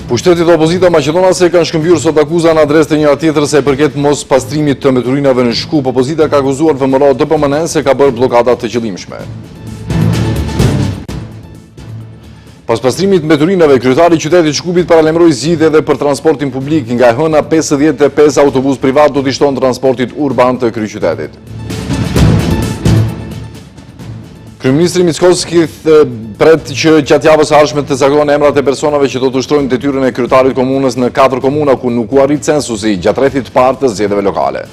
Pushtetit opozita maqedonase kanë shkëmbyer sot akuza në adresë të njëra tjetrës sa i përket mos pastrimit të mbeturinave në Shkup. Opozita ka akuzuar VMRO DPMN se ka bërë bllokada të qëllimshme. Pas pastrimit të mbeturinave, kryetari i qytetit të Shkupit paralajmëroi zgjidhje edhe për transportin publik. Nga e hëna 55 autobus privat do t'i shton transportit urban të kryeqytetit. Kryeministri Mickoski pret që gjatë javës së ardhshme të zakonohen emrat e personave që do të ushtrojnë detyrën e kryetarit komunës në 4 komuna ku nuk u arrit censusi gjatë rrethit të parë të zgjedhjeve lokale.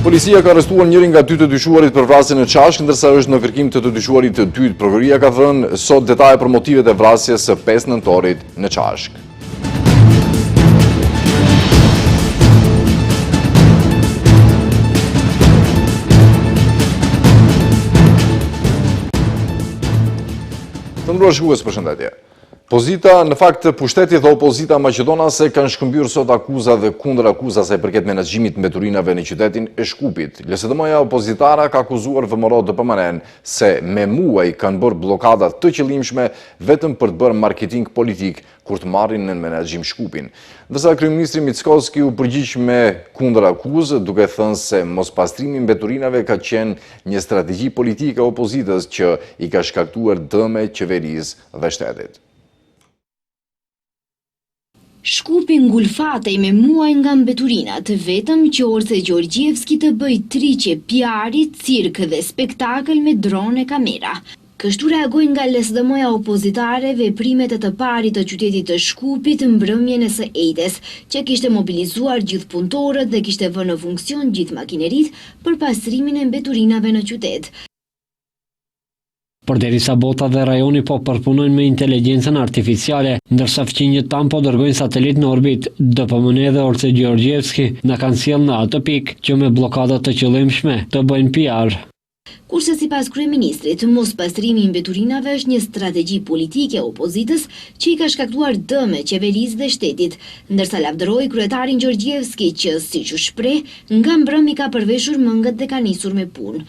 Policia ka arrestuar njërin nga 2 të dyshuarit për vrasjen në Çashk, ndërsa është në kërkim të dyshuarit të dytë. Prokuroria ka dhënë sot detaje për motivet e vrasjes së 5 nëntorit në Çashk. Të nderuar shikues, përshëndetje. Në fakt, pushtetit dhe opozita maqedonase kanë shkëmbyer sot akuza dhe kundër akuza sa i përket menaxhimit të mbeturinave në qytetin e Shkupit. LSDM-ja opozitare ka akuzuar VMRO DPMN se me muaj kanë bërë bllokada të qëllimshme vetëm për të bërë marketing politik kur të marrin në menaxhim Shkupin. Ndërsa kryeministri Mickoski u përgjigj me kundër akuzë, duke thënë se mospastrimi i mbeturinave ka qenë një strategji politike e opozitës që i ka shkaktuar dëme qeverisë dhe shtetit. Shkupi ngulfatej me muaj nga mbeturinat, vetëm që Orse Gjorgjevski të bëj triqe PR-i, cirk dhe spektakël me drone kamera. Kështu reagojnë nga LSDM-ja opozitare veprimet e të parit të qytetit të Shkupit mbrëmjen e së ejtes, që kishte mobilizuar gjithë punëtorët dhe kishte vënë në funksion gjithë makinerit për pastrimin e mbeturinave në qytet. Përderisa bota dhe rajoni po përpunojnë me inteligjencën artificiale, ndërsa fqinjët tanë po dërgojnë satelit në orbit, DPMN dhe Orse Gjorgjevski na kanë sjellë në atë pikë që me blokada të qëllimshme të bëjnë PR. Kurse sipas kryeministrit, mospastrimi i mbeturinave është një strategji politike e opozitës që i ka shkaktuar dëme qeverisë dhe shtetit, ndërsa lavdëroi kryetarin Gjorgjevski që, siç u shpreh, nga mbrëmi ka përveshur mëngët dhe ka nisur me punë.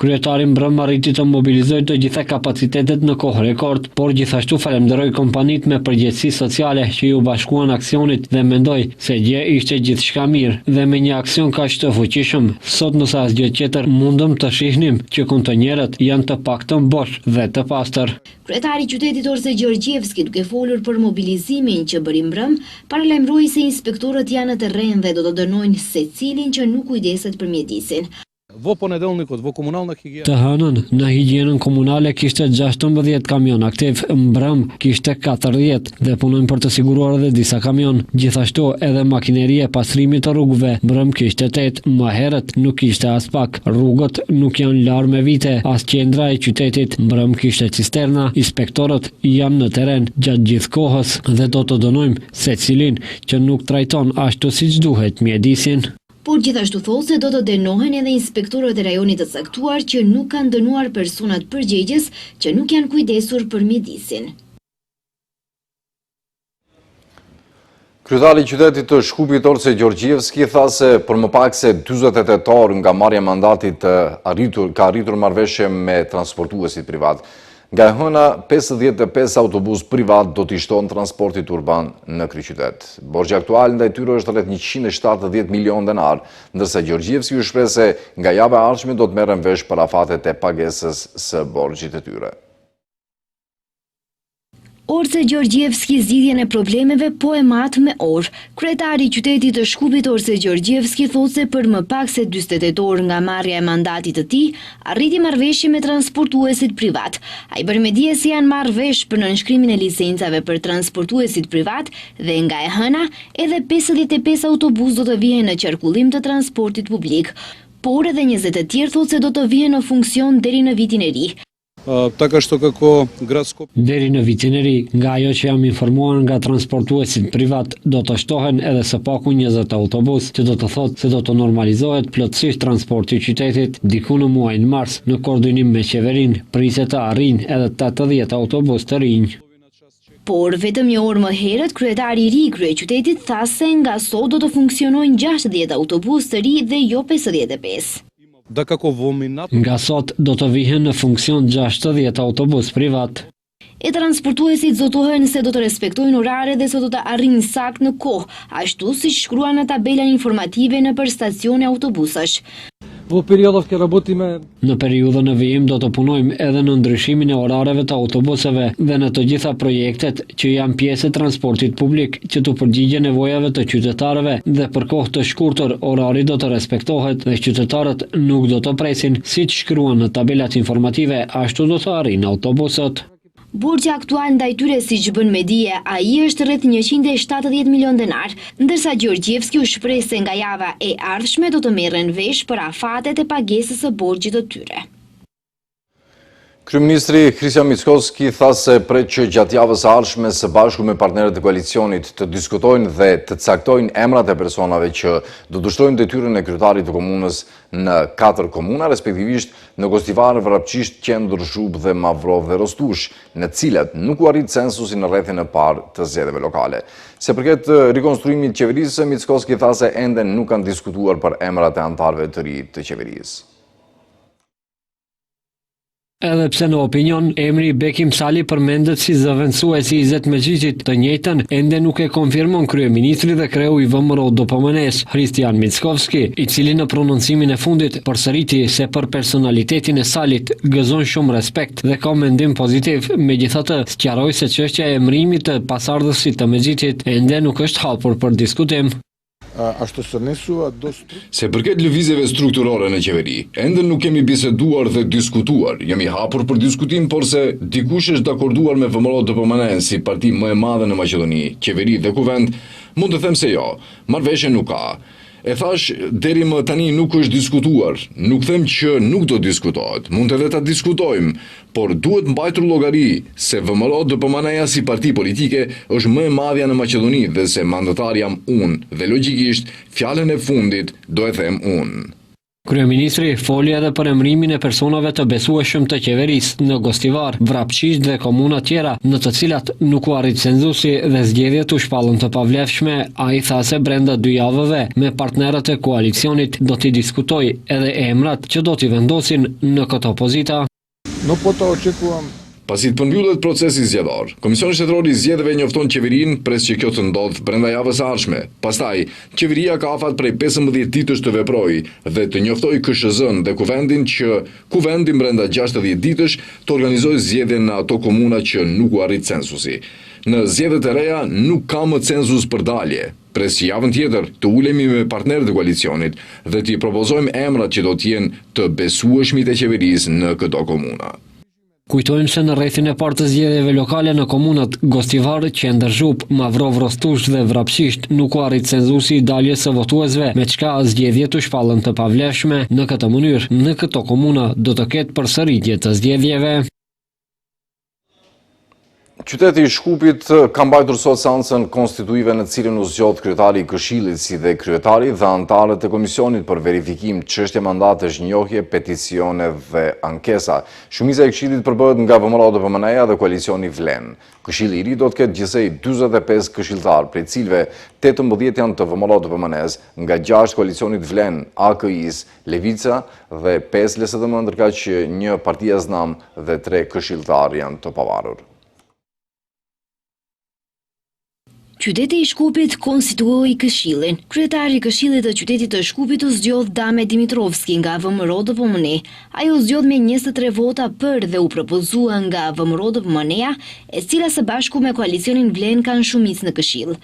Kryetari mbrëm arriti të mobilizojë të gjitha kapacitetet në kohë rekord, por gjithashtu falenderoi kompanitë me përgjegjësi sociale që ju bashkuan aksionit dhe mendoi se gjë ishte gjithçka mirë dhe me një aksion kaq të fuqishëm, sot nëse asgjë tjetër mundëm të shihnim që kontenierët janë të paktën bosh dhe të pastër. Kryetari i qytetit Orse Gjorgjevski, duke folur për mobilizimin që bëri mbrëm, paralajmëroi se inspektorët janë në terren dhe do të dënojnë secilin që nuk kujdeset për mjedisin. Të hënën, në higjienën komunale kishte 16 kamion aktiv, mbrëm kishte 40 dhe punojnë për të siguruar edhe disa kamion. Gjithashtu edhe makineria e pastrimit të rrugëve, mbrëm kishte 8, më herët nuk kishte as pak. Rrugët nuk janë larë me vite, as qendra e qytetit, mbrëm kishte cisterna, inspektorët janë në terren gjatë gjithë kohës dhe do të dënojmë secilin që nuk trajton ashtu siç duhet mjedisin. Por gjithashtu thosë se do të dënohen edhe inspektorët e rajonit të caktuar që nuk kanë dënuar personat përgjegjës që nuk janë kujdesur për mjedisin. Kryetari i qytetit të Shkupit Orse Gjorgjevski tha se për më pak se 48 orë nga marrja e mandatit ka arritur marrëveshje me transportuesit privat. Nga e hëna 55 autobus privat do t'i shton transportit urban në kryeqytet. Borxhi aktual ndaj tyre është rreth 170 milion denar, ndërsa Gjorgjevski u shpreh se nga java e ardhshme do të merren vesh parafatet e pagesës së borxhit të tyre. Orse Gjorgjevski zgjidhjen e problemeve po e mat me orë. Kryetari i qytetit të Shkupit Orse Gjorgjevski thotë se për më pak se 48 orë nga marrja e mandatit të tij, arriti marrëveshje me transportuesit privat. Ai bëri me dije se janë marrë vesh për nënshkrimin e licencave për transportuesit privat dhe nga e hëna edhe 55 autobus do të vihen në qarkullim të transportit publik. Por edhe 20 të tjerë thotë se do të vihen në funksion deri në vitin e ri. Deri në vitin e ri, nga ajo që jam informuar nga transportuesit privat, do të shtohen edhe së paku 20 autobus, që do të thotë se do të normalizohet plotësisht transporti i qytetit. Diku në muajin mars, në koordinim me qeverinë, pritet të arrijnë edhe 80 autobus të rinj. Por vetëm një orë më herët, kryetari i ri i kryeqytetit tha se nga sot do të funksionojnë 60 autobus të ri dhe jo 55. Nga sot do të vihen në funksion 60 autobus privat. E transportuesit zotohen se do të respektojnë orare dhe se do të arrinë sakt në kohë, ashtu si shkruan në tabela informative në për stacione autobusash. Në periudhën e vijim do të punojmë edhe në ndryshimin e orareve të autobuseve dhe në të gjitha projektet që janë pjesë e transportit publik që të përgjigje nevojave të qytetarëve dhe për kohë të shkurtër orari do të respektohet dhe qytetarët nuk do të presin siç shkruan në tabelat informative, ashtu do të arrinë autobusët. Borxhi aktual ndaj tyre, siç bën me dije, ai është rreth 170 milion denar, ndërsa Gjorgjevski u shpreh se nga java e ardhshme do të merren vesh për afatet e pagesës së borxhit të tyre. Kryeministri Krishtian Mickoski tha se pret që gjatë javës së ardhshme së bashku me partnerët e koalicionit të diskutojnë dhe të caktojnë emrat e personave që do të shtojnë detyrën e kryetarit të komunës në 4 komuna, respektivisht në Gostivar, Vrapçisht, Qendër, Zhub dhe Mavrov dhe Rostush, në cilat nuk u arrit censusi në rrethin e parë të zgjedhjeve lokale. Se përket rikonstruimit të qeverisë, Mickoski tha se ende nuk kanë diskutuar për emrat e anëtarëve të ri të qeverisë. Edhe pse në opinion, emri Bekim Sali përmendet si zëvendësuesi i Izet Megjidit, të njëjtën ende nuk e konfirmon kryeministri dhe kreu i VMRO DPMN-s, Krishtian Mickoski, i cili në prononcimin e fundit përsëriti se për personalitetin e Salit gëzon shumë respekt dhe ka mendim pozitiv, megjithatë sqaroi se çështja e emërimit të pasardhësit të Megjidit ende nuk është hapur për diskutim. Se përket lëvizjeve strukturore në qeveri, ende nuk kemi biseduar dhe diskutuar. Jemi hapur për diskutim, por se dikush është dakorduar me VMRO DPMN si parti më e madhe në Maqedoni, qeveri dhe kuvend, mund të them se jo, marrëveshje nuk ka. E thash, deri më tani nuk është diskutuar, nuk them që nuk do diskutohet, mund edhe ta diskutojmë, por duhet mbajtur llogari se VMRO DPMN-ja si parti politike është më e madhja në Maqedoni dhe se mandatar jam unë dhe logjikisht fjalën e fundit do e them unë. Kryeministri foli edhe për emërimin e personave të besueshëm të qeverisë në Gostivar, Vrapçisht dhe komuna tjera në të cilat nuk u arrit censusi dhe zgjedhjet u shpallën të pavlefshme. Ai tha se brenda 2 javëve me partnerët e koalicionit do t'i diskutojë edhe emrat që do t'i vendosin në këtë opozita. Pasi të përmbyllet procesi zgjedhor, Komisioni Shtetëror i Zgjedhjeve njofton qeverinë pres që kjo të ndodhë brenda javës së ardhshme. Pastaj, qeveria ka afat prej 15 ditësh të veprojë dhe të njoftoj KSZ-n dhe kuvendin që kuvendi brenda 60 ditësh të organizojë zgjedhje në ato komuna që nuk u arrit censusi. Në zgjedhjet e reja nuk ka më census për dalje. Pres që javën tjetër të ulemi me partnerët e koalicionit dhe t'i propozojmë emrat që do t'jenë të besueshmit e qeverisë në këto komuna. Kujtojmë se në rrethin e parë të zgjedhjeve lokale në komunat Gostivar, Qendër, Zhub, Mavrov, Rostush dhe Vrapçisht nuk u arrit censusi i daljes së votuesve, me çka zgjedhjet u shpallën të pavlefshme. Në këtë mënyrë, në këto komuna do të ketë përsëritje të zgjedhjeve. Qyteti i Shkupit ka mbajtur sot seancën konstituive në cilën u zgjodh kryetari i Këshillit si dhe kryetari dhe anëtarët e komisionit për verifikim çështje mandatesh, njohje, peticione dhe ankesa. Shumica e Këshillit përbëhet nga VMRO DPMN-ja dhe koalicioni Vlen. Këshilli i ri do të ketë gjithsej 45 këshilltar, prej cilëve 18 janë të VMRO DPMN-s, nga 6 koalicionit Vlen, AKI-s, Levica dhe 5 LSDM, ndërkaq që 1 Partia Znam dhe 3 këshilltar janë të pavarur. Qyteti i Shkupit konstituoi këshillin. Kryetari i këshillit të qytetit të Shkupit u zgjodh Dame Dimitrovski nga VMRO DPMN. Ai u zgjodh me 23 vota për dhe u propozua nga VMRO DPMN-ja, e cila së bashku me koalicionin Vlen kanë shumicë në këshill.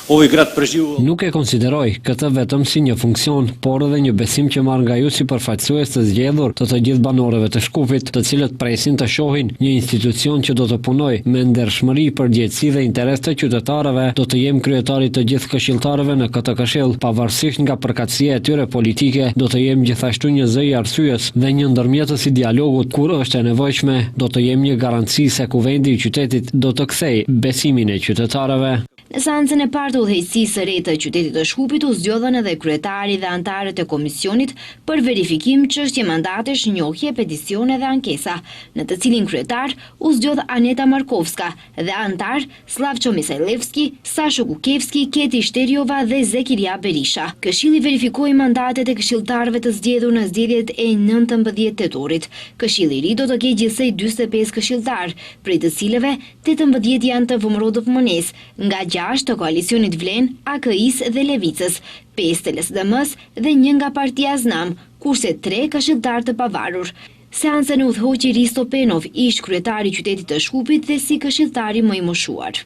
Nuk e konsideroj këtë vetëm si një funksion, por edhe një besim që marr nga ju si përfaqësues të zgjedhur të gjithë banorëve të Shkupit, të cilët presin të shohin një institucion që do të punojë me ndershmëri, përgjegjësi dhe interes të qytetarëve. Do të jem kryetari të gjithë këshilltarëve në këtë këshill, pavarësisht nga përkatësia e tyre politike. Do të jem gjithashtu një zë i arsyes dhe një ndërmjetës i dialogut kur është e nevojshme. Do të jem një garanci se kuvendi i qytetit do të kthejë besimin e qytetarëve. Në seancën e parë të udhëheqësisë së re të qytetit të Shkupit u zgjodhen edhe kryetari dhe anëtarët e komisionit për verifikim çështje mandatesh, njohje, peticione dhe ankesa, në të cilin kryetar u zgjodh Aneta Markovska dhe anëtar Slavço Misajlevski, Sasho Kukevski, Keti Shteriova dhe Zekiria Berisha. Këshilli verifikoi mandatet e këshilltarëve të zgjedhur në zgjedhjet e 19 tetorit. Këshilli i ri do të ketë gjithsej 45 këshilltar, prej të cilëve 18 janë të VMRO-DPM-s, nga 6 të koalicionit Vlen, AKI-s dhe Levicës, 5 të LSDM-s dhe 1 nga partia Znam, kurse 3 këshilltar të pavarur. Seancën e udhëhoqi Risto Penov, ish kryetari i qytetit të Shkupit dhe si këshilltari më i moshuar.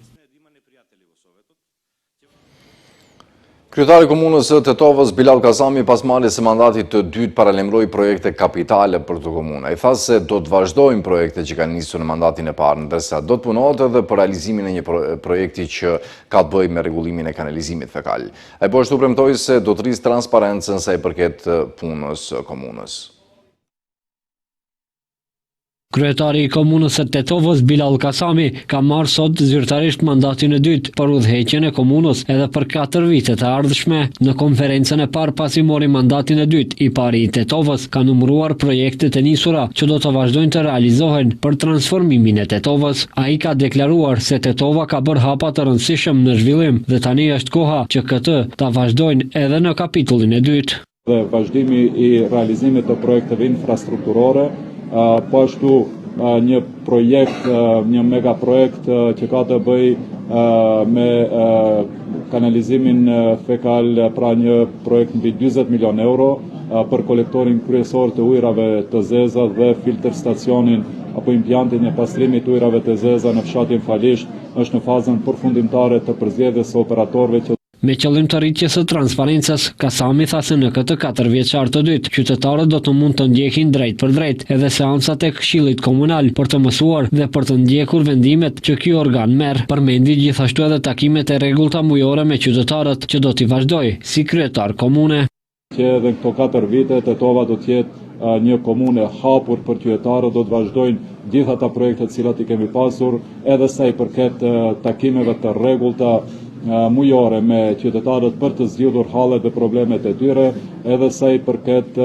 Kryetari i komunës së Tetovës, Bilal Kasami, pas marrjes së mandatit të dytë paralemroi projekte kapitale për të komunë. Ai tha se do të vazhdojnë projekte që kanë nisur në mandatin e parë, ndërsa do të punohet edhe për realizimin e një projekti që ka të bëjë me rregullimin e kanalizimit fekal. Ai po ashtu premtoi se do të rrisë transparencën sa i përket punës së komunës. Kryetari i komunës së Tetovës, Bilal Kasami, ka marrë sot zyrtarisht mandatin e dytë për udhëheqjen e komunës edhe për 4 vite të ardhshme. Në konferencën e parë pasi mori mandatin e dytë, i pari i Tetovës ka numëruar projektet e nisura që do të vazhdojnë të realizohen për transformimin e Tetovës. Ai ka deklaruar se Tetova ka bërë hapa të rëndësishëm në zhvillim dhe tani është koha që këtë ta vazhdojnë edhe në kapitullin e dytë. Dhe vazhdimi i realizimit të projekteve infrastrukturore, po ashtu një projekt, një megaprojekt që ka të bëj me kanalizimin fekal, pra një projekt mbi 40 milion euro për kolektorin kryesor të ujrave të zeza dhe filter stacionin apo implantin e pastrimit të ujrave të zeza në fshatin Falisht është në fazën përfundimtare të përzgjedhjes së operatorëve që Me qëllim të rritjes së transparencës, Kasami tha se në këtë 4 vjeçar të dytë, qytetarët do të mund të ndjekin drejt për drejt edhe seancat e Këshillit Komunal për të mësuar dhe për të ndjekur vendimet që ky organ merr. Përmendi gjithashtu edhe takimet e rregullta mujore me qytetarët që do t'i vazhdoj si kryetar komune. Që edhe këto 4 vite Tetova do të jetë një komune hapur për qytetarët, do të vazhdojnë gjitha ata projekte të cilat i kemi pasur, edhe sa i përket takimeve të rregullta mujore me qytetarët për të zgjidhur hallet dhe problemet e tyre, edhe sa i përket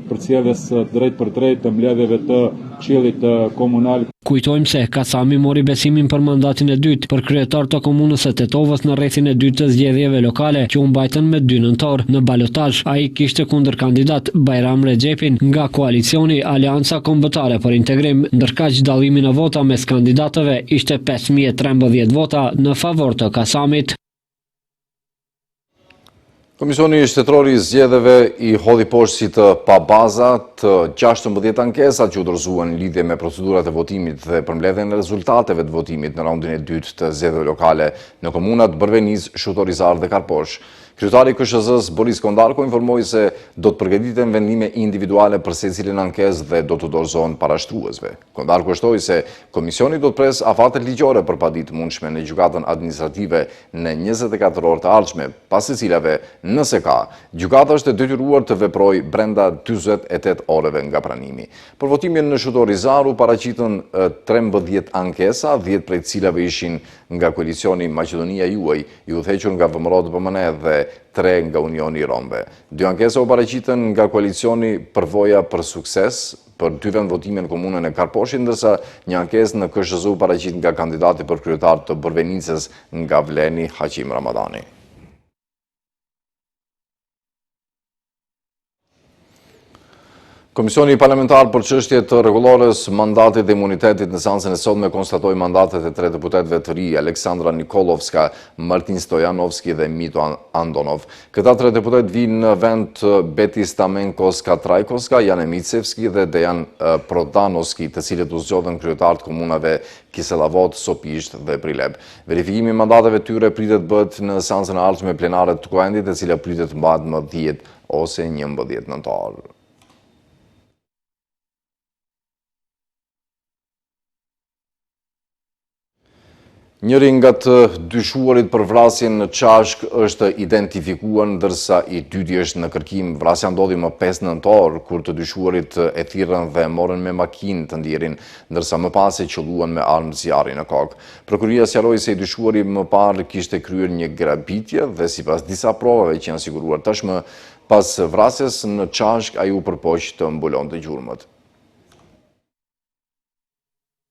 përcjelljes drejt për drejt të mbledhjeve të Këshillit Komunal. Kujtojmë se Kasami mori besimin për mandatin e dytë për kryetar të komunës së Tetovës në rrethin e dytë të zgjedhjeve lokale që u mbajtën me 2 nëntor. Në balotazh ai kishte kundër kandidat Bajram Rexhepin nga koalicioni Aleanca Kombëtare për Integrim, ndërkaq dallimi në vota mes kandidatëve ishte 5013 vota në favor të Kasamit. Komisioni Shtetëror i Zgjedhjeve i hodhi poshtë si të pabaza të 16 ankesat që u dorëzuan në lidhje me procedurat e votimit dhe përmbledhjen e rezultateve të votimit në raundin e dytë të zgjedhjeve lokale në komunat Bërveniz, Shutorizar dhe Karposh. Kryetari i KSZ-s Boris Kondarko informoi se do të përgatiten vendime individuale për secilin ankesë dhe do të dorëzohen parashtruesve. Kondarko shtoi se komisioni do të pres afatet ligjore për paditë mundshme në gjykatën administrative në 24 orë të ardhshme, pas së cilave, nëse ka, gjykata është e detyruar të veprojë brenda 48 orëve nga pranimi. Për votimin në Shutorizar u paraqitën 13 ankesa, 10 prej cilave ishin nga koalicioni Maqedonia Juaj, i udhëhequr nga VMRO-DPM dhe 3 nga Unioni i Romëve. 2 ankesa u paraqitën nga koalicioni Përvoja për Sukses për 2 vendvotime në komunën e Karposhit, ndërsa një ankesë në KSZ u paraqit nga kandidati për kryetar të Bërvenicës nga Vleni, Haqim Ramadani. Komisioni parlamentar për çështje të rregullores mandatit dhe imunitetit në seancën e sotme konstatoi mandatet e 3 deputetëve të ri, Aleksandra Nikolovska, Martin Stojanovski dhe Mito Andonov. Këta 3 deputet vinë në vend të Beti Stamenkoska Trajkoska, Jan Emicevski dhe Dejan Prodanoski, të cilët u zgjodhen kryetarët komunave Kiselavod, Sopisht dhe Prilep. Verifikimi i mandateve tyre pritet bëhet në seancën e ardhshme plenare të Kuendit, e cila pritet mbahet më 10 ose 11 nëntor. Njëri nga të dyshuarit për vrasjen në Qashk është identifikuar, ndërsa i dyti është në kërkim. Vrasja ndodhi më 5 nëntor, kur të dyshuarit e thirrën dhe morën me makinë të ndjerin, ndërsa më pas e qelluan me armë zjarri në kokë. Prokuroria sqaroi se i dyshuari më parë kishte kryer një grabitje dhe sipas disa provave që janë siguruar tashmë, pas vrasjes në Qashk ai u përpoq të mbulonte gjurmët.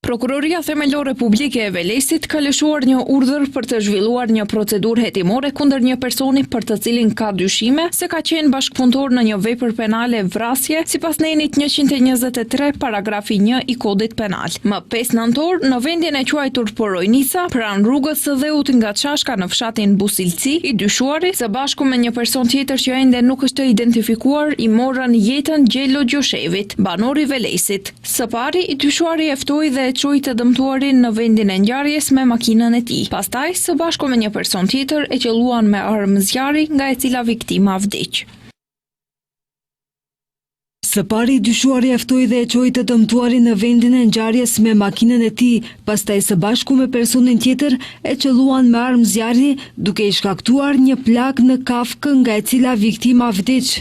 Prokuroria Themelore Publike e Velesit ka lëshuar një urdhër për të zhvilluar një procedurë hetimore kundër një personi për të cilin ka dyshime se ka qenë bashkëpunëtor në një vepër penale vrasje sipas nenit 123 paragrafi 1 i kodit penal. Më 5 nëntor, në vendin e quajtur Porojnica, pranë rrugës së Dheut nga Qashka në fshatin Busilci, i dyshuari së bashku me një person tjetër që ende nuk është identifikuar i morën jetën Gjelo Gjoshevit, banor i Velesit. Së pari, i dyshuari e ftoi dhe çoi të dëmtuarin në vendin e ngjarjes me makinën e tij. Pastaj, së bashku me një person tjetër e qelluan me armë zjarri, nga e cila viktima vdiq. Së pari, dyshuari e ftoi dhe e çoi të dëmtuarin në vendin e ngjarjes me makinën e tij. Pastaj, së bashku me personin tjetër e qelluan me armë zjarri, duke i shkaktuar një plagë në kafkë, nga e cila viktima vdiq.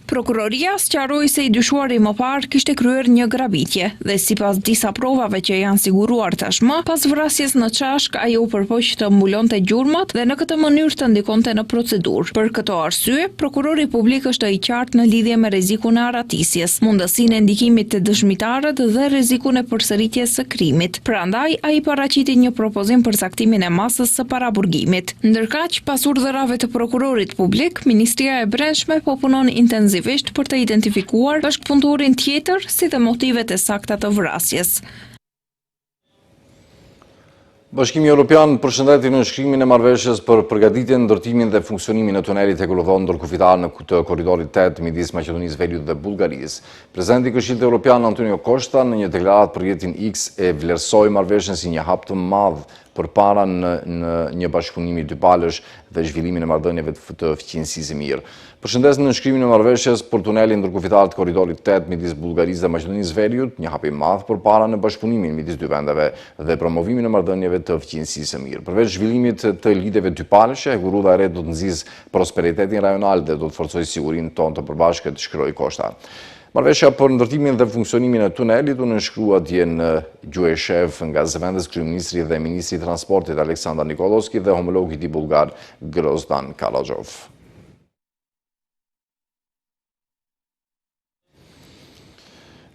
Prokuroria sqaroi se i dyshuari më parë kishte kryer një grabitje dhe sipas disa provave që janë siguruar tashmë, pas vrasjes në Qashk ai u përpoq të mbulonte gjurmët dhe në këtë mënyrë të ndikonte në procedurë. Për këto arsye, prokurori publik është i qartë në lidhje me rrezikun e aratisjes, mundësinë e ndikimit të dëshmitarët dhe rrezikun e përsëritjes së krimit. Prandaj ai paraqiti një propozim për saktimin e masës së paraburgimit. Ndërkaq, pas urdhërave të prokurorit publik, Ministria e Brendshme po punon intensivisht për të identifikuar bashkëpunëtorin tjetër si dhe motivet e sakta të vrasjes. Bashkimi Evropian përshëndeti nënshkrimin e marrëveshjes për përgatitjen, ndërtimin dhe funksionimin e tunelit Hekullodhon ndërkufitar në të korridorit 8 midis Maqedonisë Veriut dhe Bullgarisë. Presidenti i Këshillit Evropian Antonio Costa në një deklaratë për rrjetin X e vlerësoi marrëveshjen si një hap të madh përpara në një bashkëpunimi dypalësh dhe zhvillimin e marrëdhënieve të fqinjësisë së mirë. Përshëndes nënshkrimin e marrëveshjes për tunelin ndërkufitar të korridorit 8 midis Bullgarisë dhe Maqedonisë Veriut, një hap i madh përpara në bashkëpunimin midis dy vendeve dhe promovimin e marrëdhënieve të fqinjësisë së mirë. Përveç zhvillimit të lidhjeve dypalëshe, rruga e re do të nxjisë prosperitetin rajonal dhe do të forcojë sigurinë tonë të përbashkët, shkroi Costa. Marrëveshja për ndërtimin dhe funksionimin e tunelit u nënshkrua dje në gjuhë e shef nga zëvendës kryeministri dhe ministri i transportit Aleksandar Nikolovski dhe homologi i tij bullgar Grozdan Karaxhov.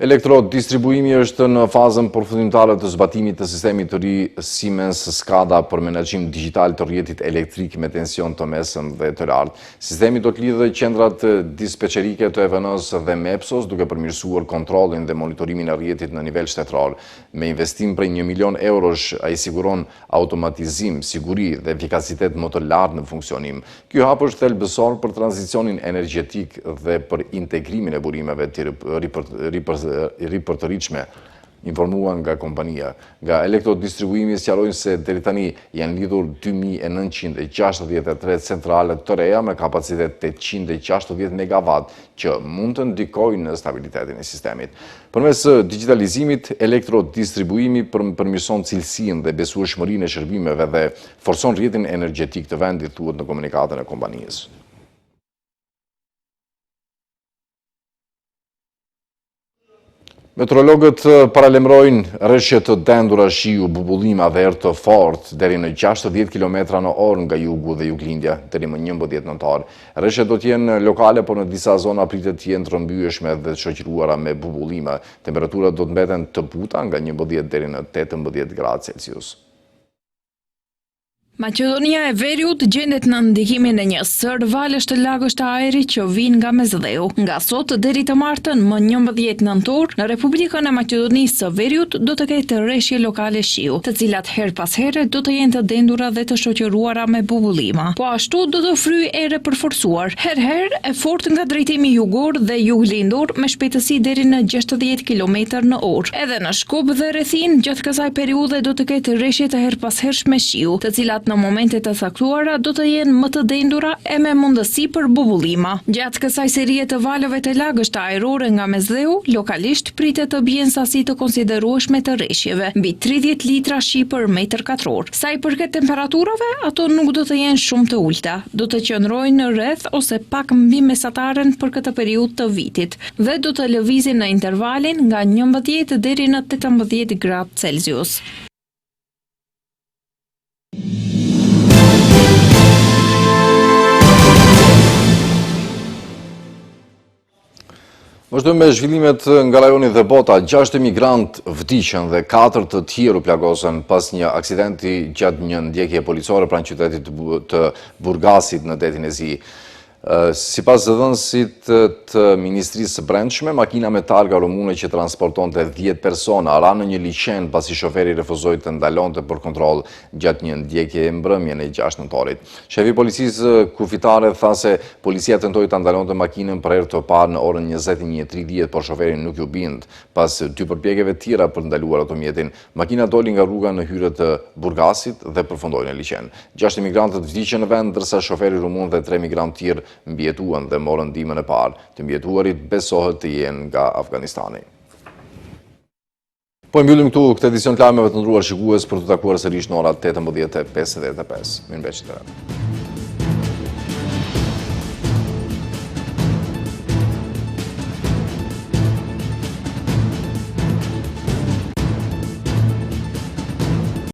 Elektrodistribuimi është në fazën përfundimtare të zbatimit të sistemit të ri Siemens SCADA për menaxhim digital të rrjetit elektrik me tension të mesëm dhe të lartë. Sistemi do të lidhë qendrat dispečerike të EVN-s dhe MEPS-os, duke përmirësuar kontrollin dhe monitorimin e rrjetit në nivel shtetëror. Me investim prej 1 milion eurosh, ai siguron automatizim, siguri dhe efikasitet më të lartë në funksionim. Ky hap është thelbësor për tranzicionin energjetik dhe për integrimin e burimeve të ripërtëritshme, informuan nga kompania. Nga elektrodistribuimi sqarojnë se deri tani janë lidhur 2963 centrale të reja me kapacitet 860 megawatt që mund të ndikojnë në stabilitetin e sistemit. Përmes digitalizimit, elektrodistribuimi përmirëson cilësinë dhe besueshmërinë e shërbimeve dhe forcon rrjetin energjetik të vendit, thuhet në komunikatën e kompanisë. Meteorologët paralemrojnë rreshje të dendura shiu, bubullima dhe erë të fortë deri në 60 km/h nga jugu dhe juglindja deri më 11 nëntor. Rreshjet do të jenë lokale, por në disa zona pritet të jenë të rrëmbyeshme dhe të shoqëruara me bubullime. Temperaturat do të mbeten të buta nga 11 deri në 18 gradë Celsius. Maqedonia e Veriut gjendet në ndikimin e një sër valësh të lagësh të ajrit që vijnë nga Mesdheu. Nga sot deri të martën më 11 nëntor, në Republikën e Maqedonisë së Veriut do të ketë rreshje lokale shiu, të cilat her pas here do të jenë të dendura dhe të shoqëruara me bubullima. Po ashtu do të fryjë erë përforcuar, herëherë e fortë nga drejtimi jugor dhe juglindor me shpejtësi deri në 60 km/h. Edhe në Shkup dhe rrethin gjatë kësaj periudhe do të ketë rreshje të her pas hershme shiu, të cilat në momentet e caktuara do të jenë më të dendura e me mundësi për bubullima. Gjatë kësaj serie të valëve të lagësht ajrore nga mesdheu, lokalisht pritet të bien sasi të konsiderueshme të rreshjeve, mbi 30 litra shi për metër katror. Sa i përket temperaturave, ato nuk do të jenë shumë të ulta, do të qëndrojnë në rreth ose pak mbi mesataren për këtë periudhë të vitit dhe do të lëvizin në intervalin nga 11 deri në 18 gradë Celsius. Vazhdojmë me zhvillimet nga rajoni dhe bota. 6 emigrant vdiqën dhe 4 të tjerë u plagosën pas një aksidenti gjatë një ndjekje policore pranë qytetit të Burgasit në detin e Zi. Sipas zëdhënësit të Ministrisë së Brendshme, makina me targa rumune që transportonte 10 persona ra në një liçen pasi shoferi refuzoi të ndalonte për kontroll gjatë një ndjekje e mbrëmjen e 6 nëntorit. Shefi policisë kufitare tha se policia tentoi të ndalonte makinën për herë të parë në orën 21:30, por shoferi nuk ju bind. Pas 2 përpjekjeve tjera për ndaluar automjetin, makina doli nga rruga në hyrje të Burgasit dhe përfundoi në liçen. 6 emigrantët vdiqën në vend, ndërsa shoferi rumun dhe 3 emigrantë tjerë mbjetuan dhe morën ndihmën e parë. Të mbjetuarit besohet të jenë nga Afganistani. Po mbyllim këtu këtë edicion të lajmeve të ndëruar shikues, për të takuar sërish në orat 18:55. Mirëmbëngjes.